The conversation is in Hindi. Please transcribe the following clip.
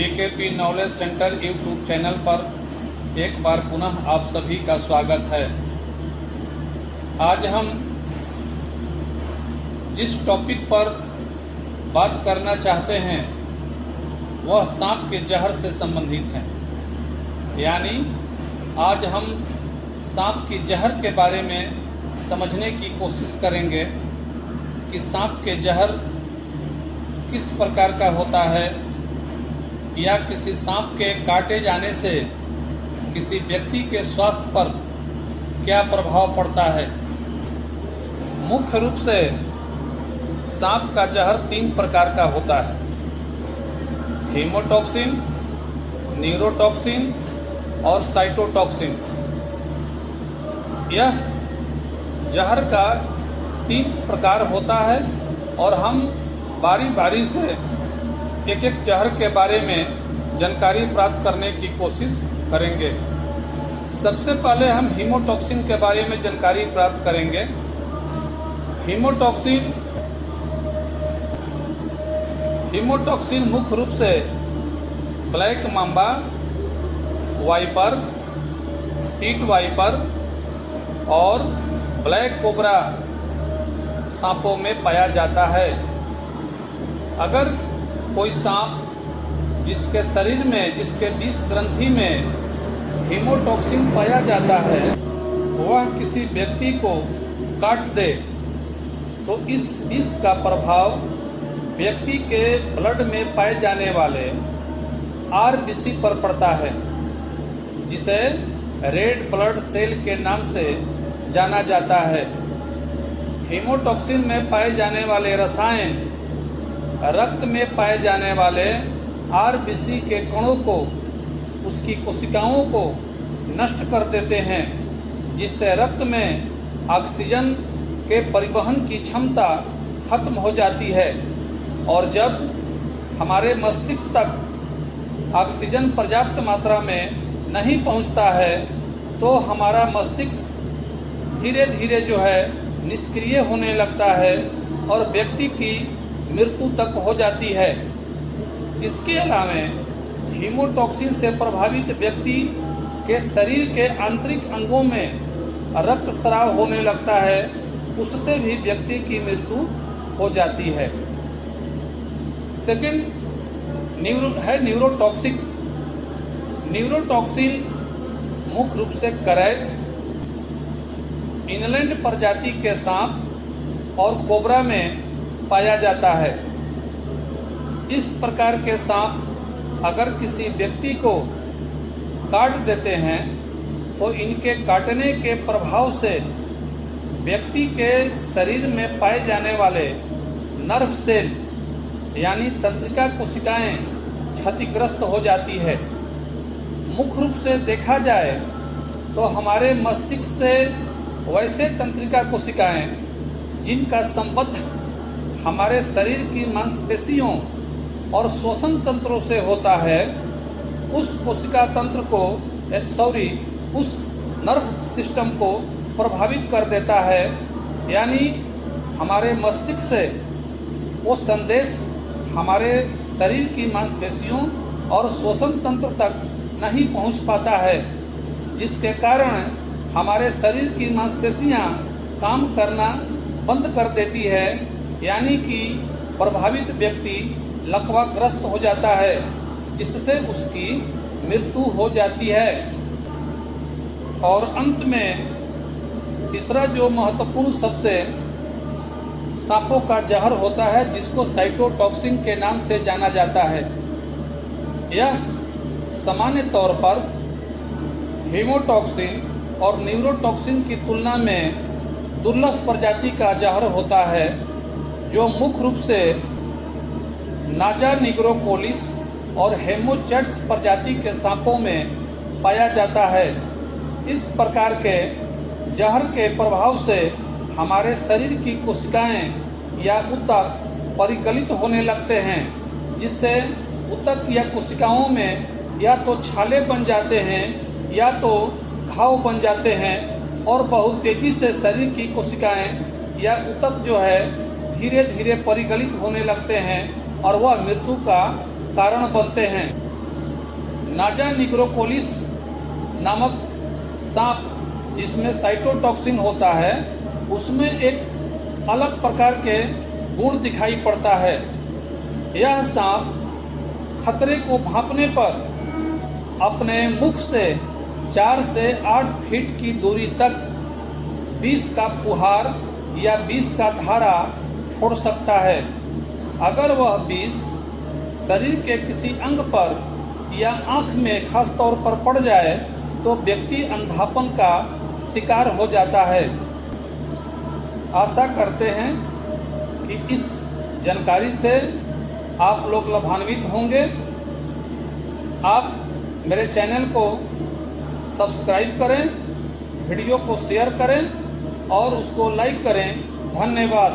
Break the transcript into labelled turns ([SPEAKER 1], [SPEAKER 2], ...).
[SPEAKER 1] BKP knowledge centre YouTube channel पर एक बार पुनः आप सभी का स्वागत है। आज हम जिस टॉपिक पर बात करना चाहते हैं वह सांप के जहर से संबंधित है। यानी आज हम सांप की जहर के बारे में समझने की कोशिश करेंगे कि सांप के जहर किस प्रकार का होता है या किसी सांप के काटे जाने से किसी व्यक्ति के स्वास्थ्य पर क्या प्रभाव पड़ता है। मुख्य रूप से सांप का जहर 3 प्रकार का होता है: हीमोटॉक्सिन, न्यूरोटॉक्सिन और साइटोटॉक्सिन। यह जहर का 3 प्रकार होता है और हम बारी बारी से एक एक जहर के बारे में जानकारी प्राप्त करने की कोशिश करेंगे। सबसे पहले हम हीमोटॉक्सिन के बारे में जानकारी प्राप्त करेंगे। हीमोटॉक्सिन मुख्य रूप से ब्लैक मांबा, वाइपर, टीट वाइपर और ब्लैक कोबरा सांपों में पाया जाता है। अगर कोई सांप जिसके शरीर में, जिसके विष ग्रंथि में हीमोटॉक्सिन पाया जाता है, वह किसी व्यक्ति को काट दे तो इस विष का प्रभाव व्यक्ति के ब्लड में पाए जाने वाले आरबीसी पर पड़ता है, जिसे रेड ब्लड सेल के नाम से जाना जाता है। हीमोटॉक्सिन में पाए जाने वाले रसायन रक्त में पाए जाने वाले आरबीसी के कणों को, उसकी कोशिकाओं को नष्ट कर देते हैं, जिससे रक्त में ऑक्सीजन के परिवहन की क्षमता खत्म हो जाती है। और जब हमारे मस्तिष्क तक ऑक्सीजन पर्याप्त मात्रा में नहीं पहुंचता है तो हमारा मस्तिष्क धीरे धीरे जो है निष्क्रिय होने लगता है और व्यक्ति की मृत्यु तक हो जाती है। इसके अलावा हीमोटॉक्सिन से प्रभावित व्यक्ति के शरीर के आंतरिक अंगों में रक्तस्राव होने लगता है, उससे भी व्यक्ति की मृत्यु हो जाती है। Second neurotoxin. न्यूरोटॉक्सिन मुख्य रूप से करैत, इनलैंड प्रजाति के सांप और कोबरा में पाया जाता है। इस प्रकार के सांप अगर किसी व्यक्ति को काट देते हैं तो इनके काटने के प्रभाव से व्यक्ति के शरीर में पाए जाने वाले नर्व सेल यानी तंत्रिका कोशिकाएं क्षतिग्रस्त हो जाती है। मुख्य रूप से देखा जाए तो हमारे मस्तिष्क से वैसे तंत्रिका कोशिकाएं जिनका संबंध हमारे शरीर की मांसपेशियों और श्वसन तंत्रों से होता है, उस कोशिका तंत्र को उस नर्व सिस्टम को प्रभावित कर देता है। यानी हमारे मस्तिष्क से वो संदेश हमारे शरीर की मांसपेशियों और श्वसन तंत्र तक नहीं पहुंच पाता है, जिसके कारण हमारे शरीर की मांसपेशियां काम करना बंद कर देती है। यानी कि प्रभावित व्यक्ति लकवाग्रस्त हो जाता है, जिससे उसकी मृत्यु हो जाती है। और अंत में तीसरा जो महत्वपूर्ण सबसे सांपों का जहर होता है, जिसको साइटोटॉक्सिन के नाम से जाना जाता है। यह सामान्य तौर पर हीमोटॉक्सिन और न्यूरोटॉक्सिन की तुलना में दुर्लभ प्रजाति का जहर होता है, जो मुख्य रूप से नाजा निग्रोकोलिस और हेमोचेट्स प्रजाति के सांपों में पाया जाता है। इस प्रकार के जहर के प्रभाव से हमारे शरीर की कोशिकाएं या ऊतक परिगलित होने लगते हैं, जिससे ऊतक या कोशिकाओं में या तो छाले बन जाते हैं या तो घाव बन जाते हैं और बहुत तेज़ी से शरीर की कोशिकाएं या ऊतक जो है धीरे धीरे परिगलित होने लगते हैं और वह मृत्यु का कारण बनते हैं। नाजा निग्रोपोलिस नामक सांप जिसमें साइटोटॉक्सिन होता है, उसमें एक अलग प्रकार के गुण दिखाई पड़ता है। यह सांप खतरे को भांपने पर अपने मुख से 4 से 8 फीट की दूरी तक विष का फुहार या विष का धारा छोड़ सकता है। अगर वह विष शरीर के किसी अंग पर या आंख में खास तौर पर पड़ जाए तो व्यक्ति अंधापन का शिकार हो जाता है। आशा करते हैं कि इस जानकारी से आप लोग लाभान्वित होंगे। आप मेरे चैनल को सब्सक्राइब करें, वीडियो को शेयर करें और उसको लाइक करें। धन्यवाद।